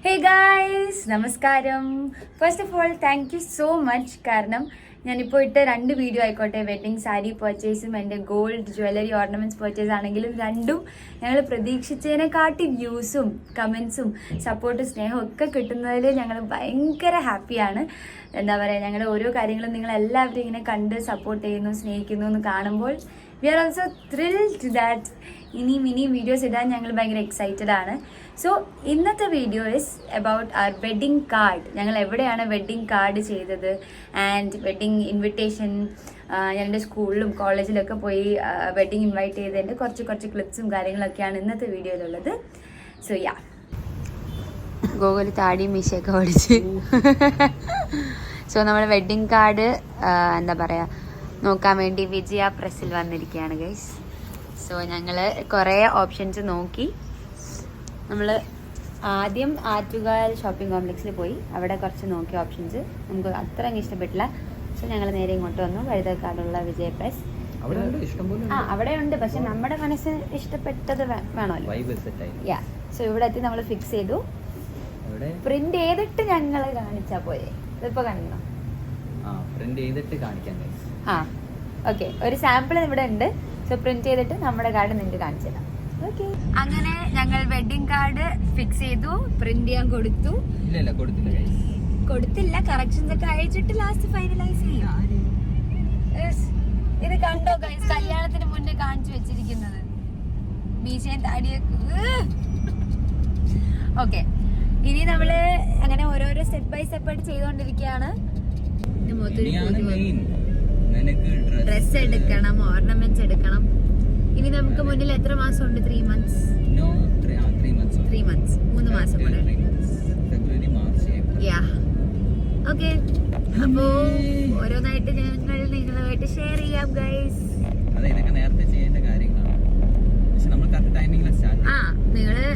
Hey guys, നമസ്കാരം. First of all thank you so much. കാരണം ഞാനിപ്പോൾ ഇട്ട 2 വീഡിയോ ആയിക്കോട്ടെ, വെഡ്ഡിങ് സാരി പർച്ചേസും എൻ്റെ ഗോൾഡ് ജ്വല്ലറി ഓർണമെൻറ്റ്സ് പർച്ചേസ് ആണെങ്കിലും രണ്ടും ഞങ്ങൾ പ്രതീക്ഷിച്ചതിനെക്കാട്ടി വ്യൂസും കമൻസും സപ്പോർട്ടും സ്നേഹവും ഒക്കെ കിട്ടുന്നതിൽ ഞങ്ങൾ ഭയങ്കര ഹാപ്പിയാണ്. എന്താ പറയുക, ഞങ്ങളുടെ ഓരോ കാര്യങ്ങളും നിങ്ങളെല്ലാവരും ഇങ്ങനെ കണ്ട് സപ്പോർട്ട് ചെയ്യുന്നു, സ്നേഹിക്കുന്നു എന്ന് കാണുമ്പോൾ we are also thrilled that ഇനിയും വീഡിയോസ് ഇടാൻ ഞങ്ങൾ ഭയങ്കര എക്സൈറ്റഡ് ആണ്. സോ ഇന്നത്തെ video is about our wedding card. ഞങ്ങൾ എവിടെയാണ് വെഡ്ഡിങ് കാർഡ് ചെയ്തത് ആൻഡ് വെഡ്ഡിങ് ഇൻവിറ്റേഷൻ, ഞങ്ങളുടെ സ്കൂളിലും കോളേജിലൊക്കെ പോയി വെഡ്ഡിങ് ഇൻവൈറ്റ് ചെയ്തതിൻ്റെ കുറച്ച് ക്ലിപ്സും കാര്യങ്ങളൊക്കെയാണ് ഇന്നത്തെ വീഡിയോയിലുള്ളത്. സോ യാ, ഗോകുൽ താടിയും മീശയൊക്കെ ഓടിച്ച് സോ നമ്മൾ വെഡ്ഡിങ് കാർഡ് എന്താ പറയുക നോക്കാൻ വേണ്ടി വിജയ പ്രസ്സിൽ വന്നിരിക്കുകയാണ് ഗൈസ്. സോ ഞങ്ങൾ കുറേ ഓപ്ഷൻസ് നോക്കി. നമ്മൾ ആദ്യം ആറ്റുകാൽ ഷോപ്പിംഗ് കോംപ്ലക്സിൽ പോയി അവിടെ കുറച്ച് നോക്കി ഓപ്ഷൻസ്. നമുക്ക് അത്ര അങ്ങ് ഇഷ്ടപ്പെട്ടില്ല. സോ ഞങ്ങൾ നേരെ ഇങ്ങോട്ട് വന്നു, വഴുതക്കാടുള്ള വിജയ പ്രസ്. അവിടെ ഉണ്ട്, പക്ഷെ നമ്മുടെ മനസ്സിന് ഇഷ്ടപ്പെട്ടത് വേണമല്ലോ. യാ, സോ ഇവിടെ എത്തി നമ്മൾ ഫിക്സ് ചെയ്തു. പ്രിന്റ് ചെയ്തിട്ട് ഞങ്ങൾ കാണിച്ചാ പോയെ. ഇതിപ്പോ കാണിക്കണം. ഓക്കെ, ഒരു സാമ്പിൾ ഇവിടെ ഉണ്ട്. സോ പ്രിന്റ് ചെയ്തിട്ട് നമ്മുടെ കാർഡ് നിങ്ങൾക്ക് കാണിച്ചു തരാം. ഓക്കെ, അങ്ങനെ ഞങ്ങൾ വെഡ്ഡിങ് കാർഡ് ഫിക്സ് ചെയ്തു, പ്രിന്റ് ചെയ്യാൻ കൊടുത്തു. കൊടുത്തില്ല, കറക്ഷൻസ് ഒക്കെ അയച്ചിട്ട് ലാസ്റ്റ് ഫൈനലൈസ് ചെയ്യും. ഇത് കണ്ടോ ഗൈസ്, കല്യാണത്തിന് മുന്നേ കാണിച്ചു വെച്ചിരിക്കുന്നത് മീശയും താടിയൊക്കെ. ഓക്കെ, ഇനി നമ്മള് അങ്ങനെ ഓരോരോ സ്റ്റെപ്പ് ബൈ സ്റ്റെപ്പ് ആയിട്ട് ചെയ്തുകൊണ്ടിരിക്കുകയാണ്. ഡ്രസ് എടുക്കണം, ഓർണമെന്റ്സ് എടുക്കണം. ഇനി നമുക്ക് മുന്നിൽ എത്ര മാസം ഉണ്ട്? 3 months. 3 months, 3 മാസം കൂടെ. യാ, ഓക്കെ. അപ്പോ ഓരോന്നായിട്ട് ഞങ്ങൾ നിങ്ങളുമായിട്ട് ഷെയർ ചെയ്യാം ഗൈസ്. നിങ്ങള്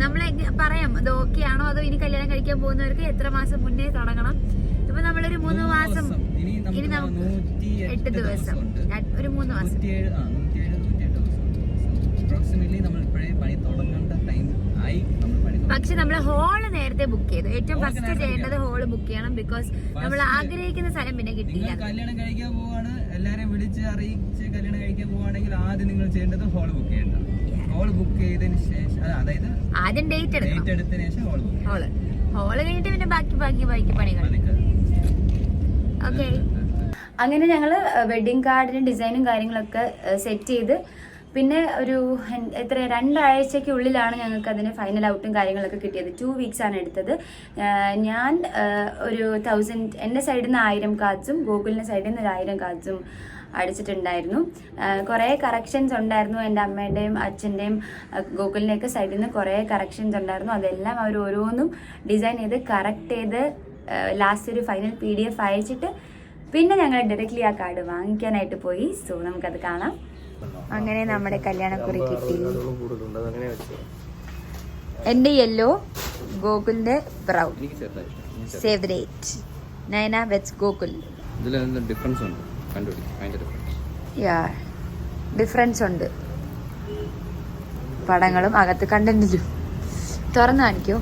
നമ്മളെ പറയാം അത് ഓക്കെ ആണോ, അതോ ഇനി കല്യാണം കഴിക്കാൻ പോകുന്നവർക്ക് എത്ര മാസം മുന്നേ തുടങ്ങണം. ഇപ്പൊ നമ്മളൊരു 3 മാസം, ഇനി നമുക്ക് 8 ദിവസം, ഒരു 3 മാസം. പക്ഷെ നമ്മൾ ഹോള് നേരത്തെ ബുക്ക് ചെയ്തു. ഏറ്റവും ഫസ്റ്റ് ചെയ്യേണ്ടത് ഹോള് ബുക്ക് ചെയ്യണം. ബിക്കോസ് നമ്മൾ ആഗ്രഹിക്കുന്ന സ്ഥലം പിന്നെ കിട്ടില്ല. കല്യാണം കഴിക്കാൻ പോവാണ്, എല്ലാരെയും വിളിച്ച് അറിയിച്ച് കല്യാണം കഴിക്കാൻ പോവാണെങ്കിൽ ആദ്യം നിങ്ങൾ ചെയ്യേണ്ടത് ഹോള് ബുക്ക് ചെയ്യണ്ട. ഹോള് ബുക്ക് ചെയ്തതിന് ശേഷം, അതായത് ആദ്യം ഡേറ്റ് എടുത്തതിന് ശേഷം ഹോള് കഴിഞ്ഞിട്ട് പിന്നെ ബാക്കി പണികൾ. ഓക്കെ, അങ്ങനെ ഞങ്ങൾ വെഡ്ഡിങ് കാർഡിന് ഡിസൈനും കാര്യങ്ങളൊക്കെ സെറ്റ് ചെയ്ത് പിന്നെ ഒരു 2 ആഴ്ചയ്ക്കുള്ളിലാണ് ഞങ്ങൾക്ക് അതിന് ഫൈനൽ ഔട്ടും കാര്യങ്ങളൊക്കെ കിട്ടിയത്. 2 weeks ആണ് എടുത്തത്. ഞാൻ ഒരു 1000 എൻ്റെ സൈഡിൽ നിന്ന് 1000 കാർഡ്സും ഗോകുലിൻ്റെ സൈഡിൽ നിന്ന് 1000 കാർഡ്സും അടിച്ചിട്ടുണ്ടായിരുന്നു. കുറേ കറക്ഷൻസ് ഉണ്ടായിരുന്നു. എൻ്റെ അമ്മയുടെയും അച്ഛൻ്റെയും ഗോകുലിൻ്റെയൊക്കെ സൈഡിൽ നിന്ന് കുറേ കറക്ഷൻസ് ഉണ്ടായിരുന്നു. അതെല്ലാം അവർ ഓരോന്നും ഡിസൈൻ ചെയ്ത് കറക്റ്റ് ചെയ്ത് ലാസ്റ്റ് ഒരു ഫൈനൽ PDF അയച്ചിട്ട് പിന്നെ ഞങ്ങൾ ഡയറക്റ്റ്ലി ആ കാർഡ് വാങ്ങിക്കാനായിട്ട് പോയി. സോ നമുക്കത് കാണാം. അങ്ങനെ നമ്മുടെ കല്യാണക്കുറി കിട്ടി. എൻ്റെ യെല്ലോ, ഗോകുലിന്റെ brown. Save the date. Nayana weds Gokul. Difference ഉണ്ട് പടങ്ങളും അകത്ത് കണ്ടന്റിലും. തുറന്നു കാണിക്കോ?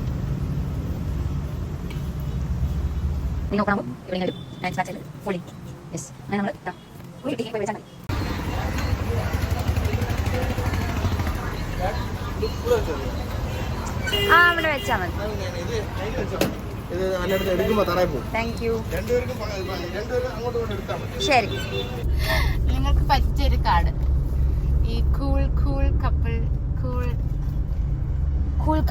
അവിടെ വെച്ചാ മതി. Thank you. ശരി, നിങ്ങൾക്ക് പറ്റിയൊരു കാർഡ്, ഈ കൂൾ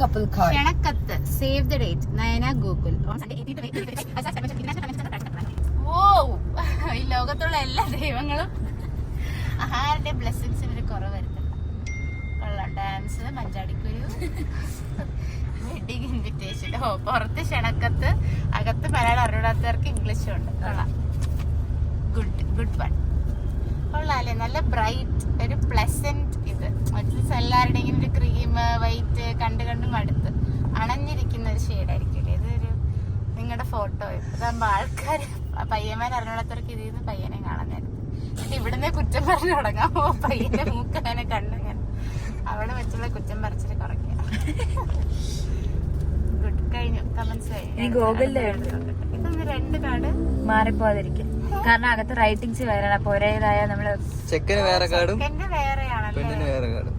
കപ്പിൾ കാർഡ്. ക്ഷണക്കത്ത്, save the date, Nayana Gokul. ഓ, ഈ ലോകത്തുള്ള എല്ലാ ദൈവങ്ങളും ആരുടെ ബ്ലെസ്സിങ്സിന് ഒരു കുറവ് വരുത്തില്ല. കൊള്ളാം. ഡാൻസ്, മഞ്ചാടിക്കുരു, വെഡിങ് ഇൻവിറ്റേഷൻ. ഓ, പുറത്ത് ക്ഷണക്കത്ത്, അകത്ത് മലയാളം അറിയാത്തവർക്ക് ഇംഗ്ലീഷും ഉണ്ട്. കൊള്ളാം. Good one. കൊള്ളാല്ലേ, നല്ല ബ്രൈറ്റ്, ഒരു പ്ലസന്റ്. ഇത് എല്ലാവരുടെയും ഇങ്ങനെ ഒരു ക്രീം വൈറ്റ് കണ്ട് മടുത്ത് അണഞ്ഞിരിക്കുന്ന ഒരു ഷെയ്ഡായിരിക്കില്ലേ ഇതൊരു നിങ്ങളുടെ ഫോട്ടോ. ഇതാകുമ്പോൾ ആൾക്കാർ പയ്യന്മാർ അറിഞ്ഞാത്തവർക്ക് ഇതിൽ നിന്ന് പയ്യനെ കാണാൻ നേരത്ത് എന്നിട്ട് ഇവിടുന്ന് കുറ്റം പറഞ്ഞു തുടങ്ങാം. ഓ, പയ്യന്റെ മൂക്കനെ കണ്ടു ഞാൻ അവിടെ വെച്ചുള്ള കുറ്റം പറിച്ചിട്ട് കുറയ്ക്കുക. ഗുഡ് കഴിഞ്ഞു. കമന്റ്സ് ഇനി ഗൂഗിളിൽ ഇതൊന്ന് 2 കാർഡ് മാറിപ്പോതിരിക്കും. കാരണം അകത്ത് റൈറ്റിംഗ്സ് വേറെ, അപ്പൊ ഒരേതായ നമ്മള് ചെക്കന് വേറെ കാർഡും എന്റെ വേറെയാണല്ലേ. പെണ്ണിന് വേറെ കാർഡും.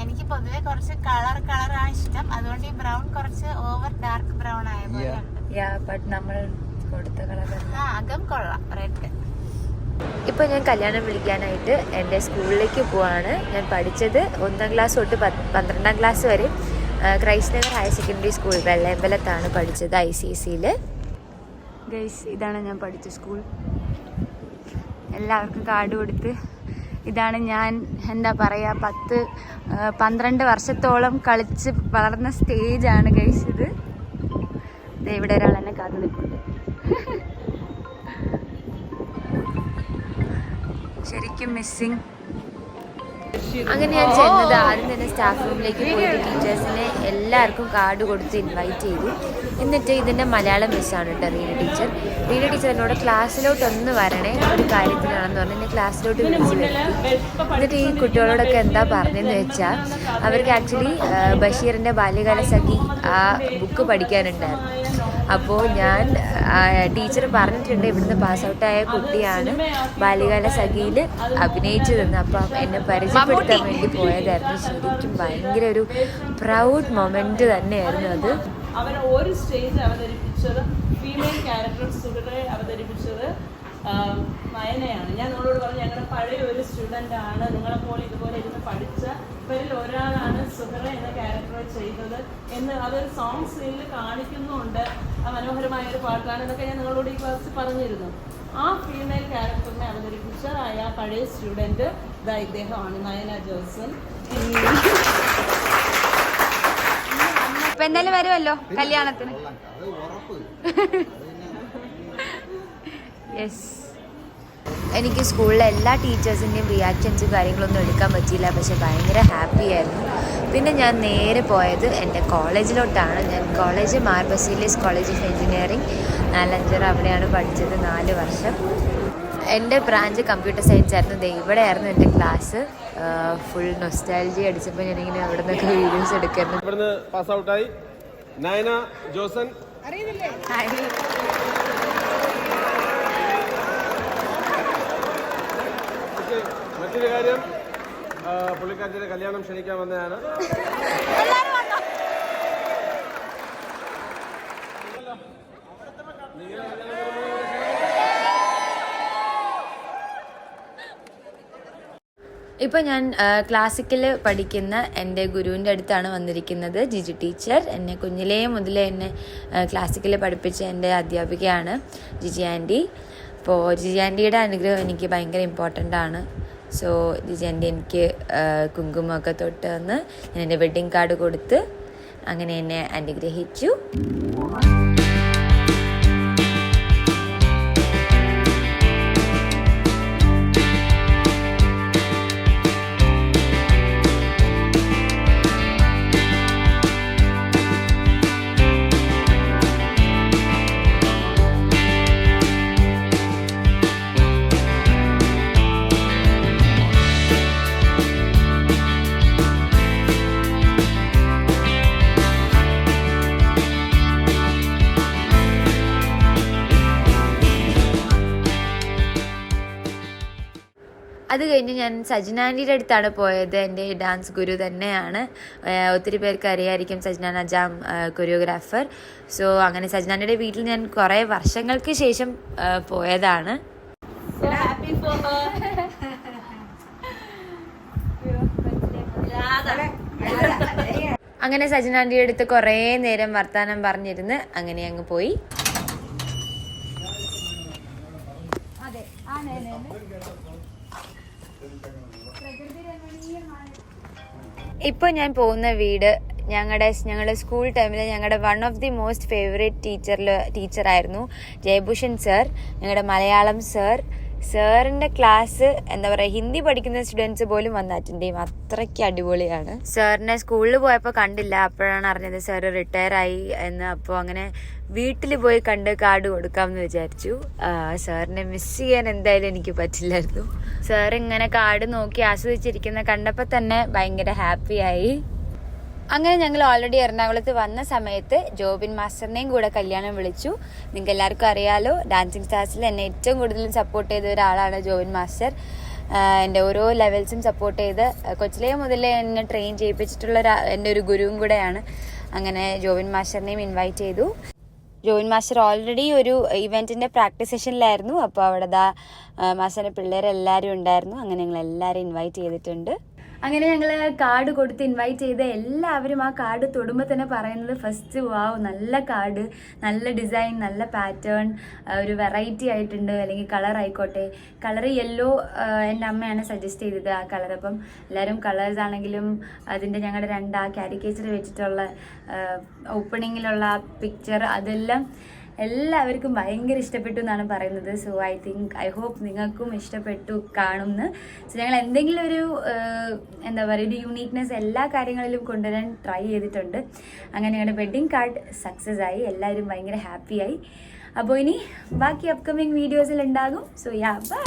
എനിക്ക് പൊതുവെ കുറച്ച് കളറാണ് ഇഷ്ടം. അതുകൊണ്ട് ഈ ബ്രൗൺ കുറച്ച് ഓവർ ഡാർക്ക് ബ്രൗൺ ആയ പോലെ ഉണ്ട്. ബട്ട് നമ്മൾ കൊടുത്ത കളർ അകം കൊള്ളാം, റെഡ്. ഇപ്പോൾ ഞാൻ കല്യാണം വിളിക്കാനായിട്ട് എൻ്റെ സ്കൂളിലേക്ക് പോവാണ്. ഞാൻ പഠിച്ചത് 1ാം ക്ലാസ് തൊട്ട് 12ാം ക്ലാസ് വരെ Christ Nagar higher secondary school വെള്ളയമ്പലത്താണ് പഠിച്ചത്, ICSEയിൽ. ഗൈസ്, ഇതാണ് ഞാൻ പഠിച്ച സ്കൂൾ. എല്ലാവർക്കും കാർഡ് കൊടുത്ത്, ഇതാണ് ഞാൻ എന്താ പറയുക 10-12 വർഷത്തോളം കളിച്ച് വളർന്ന സ്റ്റേജാണ് ഗൈസ് ഇത്. ഇവിടെ ഒരാൾ എന്നെ കാത്തു നിൽക്കുന്നുണ്ട്. ശരിക്കും മിസ്സിങ്. അങ്ങനെ ഞാൻ ചെന്നത് ആദ്യം തന്നെ സ്റ്റാഫ് റൂമിലേക്ക് പോയിട്ട് ടീച്ചേഴ്സിനെ എല്ലാവർക്കും കാർഡ് കൊടുത്ത് ഇൻവൈറ്റ് ചെയ്തു. എന്നിട്ട് ഇതിൻ്റെ മലയാളം മിസ്സാണ് കേട്ടോ റീന ടീച്ചർ എന്നോട് ക്ലാസ്സിലോട്ടൊന്ന് വരണേ, ഒരു കാര്യത്തിനാണെന്ന് പറഞ്ഞ് എന്നെ ക്ലാസ്സിലോട്ട് വിളിച്ച് വരുത്തി. എന്നിട്ട് ഈ കുട്ടികളോടൊക്കെ എന്താ പറഞ്ഞതെന്ന് വെച്ചാൽ അവർക്ക് ആക്ച്വലി ബഷീറിൻ്റെ ബാല്യകാലസഖി ആ ബുക്ക് പഠിക്കാനുണ്ടായിരുന്നു. അപ്പോൾ ഞാൻ ടീച്ചർ പറഞ്ഞിട്ടുണ്ട് ഇവിടുന്ന് പാസ് ഔട്ടായ കുട്ടിയാണ് ബാല്യകാലസഖിയിൽ അഭിനയിച്ചതെന്ന്. അപ്പം എന്നെ പരിചയപ്പെടുത്താൻ വേണ്ടി പോയതായിരുന്നു. ശരിക്കും ഭയങ്കര ഒരു പ്രൗഡ് മൊമെന്റ് തന്നെയായിരുന്നു അത്. അവർ ഒരു സ്റ്റേജ് അവതരിപ്പിച്ചത് ഫീമെയിൽ ക്യാരക്ടർ സുഹൃത്തെ അവതരിപ്പിച്ചത് നയനയാണ്. ഞാൻ നിങ്ങളോട് പറഞ്ഞു ഞങ്ങളുടെ പഴയ ഒരു സ്റ്റുഡൻ്റ് ആണ്, നിങ്ങളെപ്പോലെ ഇതുപോലെ ഇരുന്ന് പഠിച്ച ഇവരിൽ ഒരാളാണ് സുഹൃ എന്ന ക്യാരക്ടർ ചെയ്തത് എന്ന് അതൊരു സോങ് സീനിൽ കാണിക്കുന്നുണ്ട്. മനോഹരമായ ഒരു പാട്ടാണ് എന്നൊക്കെ ഞാൻ നിങ്ങളോട് ഈ ക്ലാസ്സിൽ പറഞ്ഞിരുന്നു. ആ ഫീമെയിൽ ക്യാരക്ടറിനെ അവതരിപ്പിച്ച ആ പഴയ സ്റ്റുഡൻറ്റ് ഇദ്ദേഹമാണ് നയന ജോസൻ. ഇപ്പൊ എന്തായാലും വരുമല്ലോ കല്യാണത്തിന്. യെസ്, എനിക്ക് സ്കൂളിലെ എല്ലാ ടീച്ചേഴ്സിൻ്റെയും റിയാക്ഷൻസും കാര്യങ്ങളൊന്നും എടുക്കാൻ പറ്റിയില്ല, പക്ഷെ ഭയങ്കര ഹാപ്പി ആയിരുന്നു. പിന്നെ ഞാൻ നേരെ പോയത് എൻ്റെ കോളേജിലോട്ടാണ്. ഞാൻ college Mar Baselius college of engineering Nalanchira, അവിടെയാണ് പഠിച്ചത് 4 വർഷം. എൻ്റെ ബ്രാഞ്ച് കമ്പ്യൂട്ടർ സയൻസ് ആയിരുന്നു. ഇവിടെയായിരുന്നു എൻ്റെ ക്ലാസ്. ഫുൾ നൊസ്റ്റാൾജി അടിച്ചപ്പോൾ ഞാനിങ്ങനെ അവിടെ നിന്നൊക്കെ വീഡിയോസ് എടുക്കുന്നു. ഇവിടുന്ന് പാസ് ഔട്ടായി നയന ജോസൻ. മറ്റൊരു കാര്യം, പുള്ളിക്കാരത്തിൻ്റെ കല്യാണം ക്ഷണിക്കാൻ വന്നതാണ്. ഇപ്പോൾ ഞാൻ ക്ലാസിക്കൽ പഠിക്കുന്ന എൻ്റെ ഗുരുവിൻ്റെ അടുത്താണ് വന്നിരിക്കുന്നത്. ജിജി ടീച്ചർ എന്നെ കുഞ്ഞിലേ മുതലേ എന്നെ ക്ലാസിക്കൽ പഠിപ്പിച്ച എൻ്റെ അധ്യാപികയാണ് ജിജി ആൻറ്റി. അപ്പോൾ ജിജി ആൻറ്റിയുടെ അനുഗ്രഹം എനിക്ക് ഭയങ്കര ഇമ്പോർട്ടൻ്റ് ആണ്. സോ ജിജി ആൻറ്റി എനിക്ക് കുങ്കുമൊക്കെ തൊട്ട് വന്ന് ഞാൻ എൻ്റെ വെഡ്ഡിങ് കാർഡ് കൊടുത്ത് അങ്ങനെ എന്നെ അനുഗ്രഹിച്ചു. അത് കഴിഞ്ഞ് ഞാൻ സജ്നാൻറ്റിയുടെ അടുത്താണ് പോയത്. എൻ്റെ ഡാൻസ് ഗുരു തന്നെയാണ്. ഒത്തിരി പേർക്ക് അറിയായിരിക്കും സജ്നാൻ അജാം കൊറിയോഗ്രാഫർ. സോ അങ്ങനെ സജ്നാൻറ്റിയുടെ വീട്ടിൽ ഞാൻ കുറേ വർഷങ്ങൾക്ക് ശേഷം പോയതാണ്. അങ്ങനെ സജ്നാൻറ്റിയുടെ അടുത്ത് കുറേ നേരം വർത്താനം പറഞ്ഞിരുന്ന് അങ്ങനെ അങ്ങ് പോയി. ഇപ്പോൾ ഞാൻ പോകുന്ന വീട് ഞങ്ങളുടെ സ്കൂൾ ടൈമിൽ ഞങ്ങളുടെ one of the most favourite ടീച്ചറായിരുന്നു ജയഭൂഷൺ സർ, ഞങ്ങളുടെ മലയാളം സർ. സാറിൻ്റെ ക്ലാസ് എന്താ പറയുക, ഹിന്ദി പഠിക്കുന്ന സ്റ്റുഡൻസ് പോലും വന്ന് അറ്റൻഡ് ചെയ്യും, അത്രയ്ക്ക് അടിപൊളിയാണ്. സാറിനെ സ്കൂളിൽ പോയപ്പോൾ കണ്ടില്ല, അപ്പോഴാണ് അറിഞ്ഞത് സാർ റിട്ടയർ ആയി എന്ന്. അപ്പോൾ അങ്ങനെ വീട്ടിൽ പോയി കണ്ട് കാർഡ് കൊടുക്കാമെന്ന് വിചാരിച്ചു. സാറിനെ മിസ് ചെയ്യാൻ എന്തായാലും എനിക്ക് പറ്റില്ലായിരുന്നു. സാർ ഇങ്ങനെ കാർഡ് നോക്കി ആസ്വദിച്ചിരിക്കുന്ന കണ്ടപ്പോൾ തന്നെ ഭയങ്കര ഹാപ്പിയായി. അങ്ങനെ ഞങ്ങൾ ഓൾറെഡി എറണാകുളത്ത് വന്ന സമയത്ത് ജോബിൻ മാസ്റ്ററിനെയും കൂടെ കല്യാണം വിളിച്ചു. നിങ്ങൾക്ക് എല്ലാവർക്കും അറിയാലോ, ഡാൻസിങ് സ്റ്റാർസിൽ എന്നെ ഏറ്റവും കൂടുതൽ സപ്പോർട്ട് ചെയ്ത ഒരാളാണ് ജോബിൻ മാസ്റ്റർ. എൻ്റെ ഓരോ ലെവൽസും സപ്പോർട്ട് ചെയ്ത് കൊച്ചിലേ മുതലേ എന്നെ ട്രെയിൻ ചെയ്യിപ്പിച്ചിട്ടുള്ള എൻ്റെ ഒരു ഗുരുവും കൂടെയാണ്. അങ്ങനെ ജോബിൻ മാസ്റ്ററിനെയും ഇൻവൈറ്റ് ചെയ്തു. ജോബിൻ മാസ്റ്റർ ഓൾറെഡി ഒരു ഇവൻറ്റിൻ്റെ പ്രാക്ടീസ് സെഷനിലായിരുന്നു. അപ്പോൾ അവിടെ മാസ്റ്ററിൻ്റെ പിള്ളേരെല്ലാവരും ഉണ്ടായിരുന്നു. അങ്ങനെ ഞങ്ങൾ എല്ലാവരും ഇൻവൈറ്റ് ചെയ്തിട്ടുണ്ട്. അങ്ങനെ ഞങ്ങൾ കാർഡ് കൊടുത്ത് ഇൻവൈറ്റ് ചെയ്ത എല്ലാവരും ആ കാർഡ് തൊടുമ്പോൾ തന്നെ പറയുന്നത് ഫസ്റ്റ് വാവ്, നല്ല കാർഡ്, നല്ല ഡിസൈൻ, നല്ല പാറ്റേൺ, ഒരു വെറൈറ്റി ആയിട്ടുണ്ട്. അല്ലെങ്കിൽ കളർ ആയിക്കോട്ടെ, കളർ യെല്ലോ എൻ്റെ അമ്മയാണ് സജസ്റ്റ് ചെയ്തത് ആ കളർ. അപ്പം എല്ലാവരും കളേഴ്സ് ആണെങ്കിലും അതിൻ്റെ ഞങ്ങളുടെ ആ കാരിക്കേച്ചർ വെച്ചിട്ടുള്ള ഓപ്പണിങ്ങിലുള്ള ആ പിക്ചർ, അതെല്ലാം എല്ലാവർക്കും ഭയങ്കര ഇഷ്ടപ്പെട്ടു എന്നാണ് പറയുന്നത്. സോ ഐ ഹോപ്പ് നിങ്ങൾക്കും ഇഷ്ടപ്പെട്ടു കാണുമെന്ന്. സോ ഞങ്ങൾ എന്തെങ്കിലും ഒരു എന്താ പറയുക, ഒരു യൂണീക്നെസ് എല്ലാ കാര്യങ്ങളിലും കൊണ്ടുവരാൻ ട്രൈ ചെയ്തിട്ടുണ്ട്. അങ്ങനെ ഞങ്ങളുടെ വെഡ്ഡിങ് കാർഡ് സക്സസ് ആയി. എല്ലാവരും ഭയങ്കര ഹാപ്പിയായി. അപ്പോൾ ഇനി ബാക്കി അപ്കമിങ് വീഡിയോസിൽ ഉണ്ടാകും. So yeah by.